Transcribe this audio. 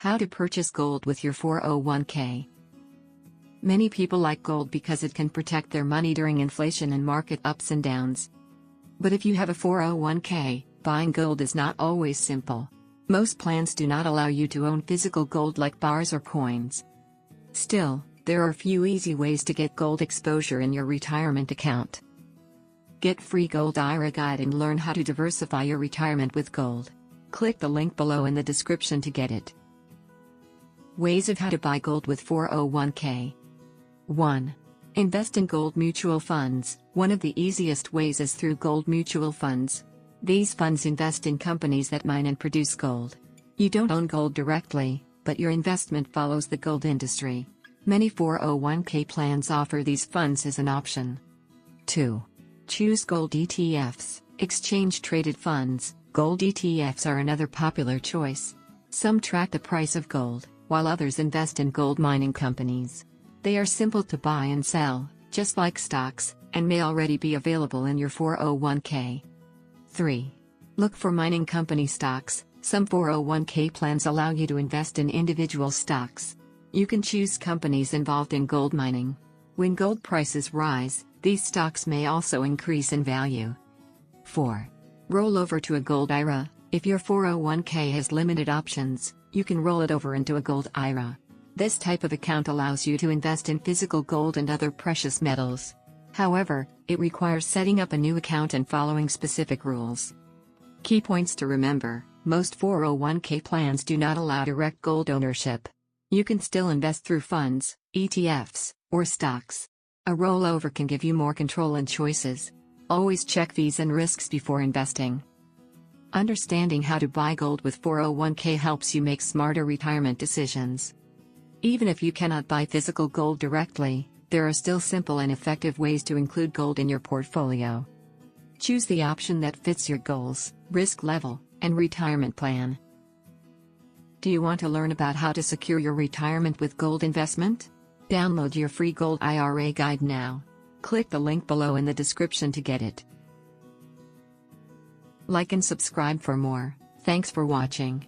How to purchase gold with your 401k. Many people like gold because it can protect their money during inflation and market ups and downs. But if you have a 401k, buying gold is not always simple. Most plans do not allow you to own physical gold like bars or coins. Still, there are few easy ways to get gold exposure in your retirement account. Get free Gold IRA guide and learn how to diversify your retirement with gold. Click the link below in the description to get it. Ways of how to buy gold with 401k. 1. Invest in gold mutual funds. One of the easiest ways is through gold mutual funds. These funds invest in companies that mine and produce gold. You don't own gold directly, but your investment follows the gold industry. Many 401k plans offer these funds as an option. 2. Choose gold ETFs, exchange-traded funds. Gold ETFs are another popular choice. Some track the price of gold, while others invest in gold mining companies. They are simple to buy and sell, just like stocks, and may already be available in your 401k. 3. Look for mining company stocks. Some 401k plans allow you to invest in individual stocks. You can choose companies involved in gold mining. When gold prices rise, these stocks may also increase in value. 4. Roll over to a gold IRA. If your 401k has limited options, you can roll it over into a gold IRA. This type of account allows you to invest in physical gold and other precious metals. However, it requires setting up a new account and following specific rules. Key points to remember: most 401k plans do not allow direct gold ownership. You can still invest through funds, ETFs, or stocks. A rollover can give you more control and choices. Always check fees and risks before investing. Understanding how to buy gold with 401k helps you make smarter retirement decisions. Even if you cannot buy physical gold directly, there are still simple and effective ways to include gold in your portfolio. Choose the option that fits your goals, risk level, and retirement plan. Do you want to learn about how to secure your retirement with gold investment? Download your free Gold IRA guide now. Click the link below in the description to get it. Like and subscribe for more. Thanks for watching.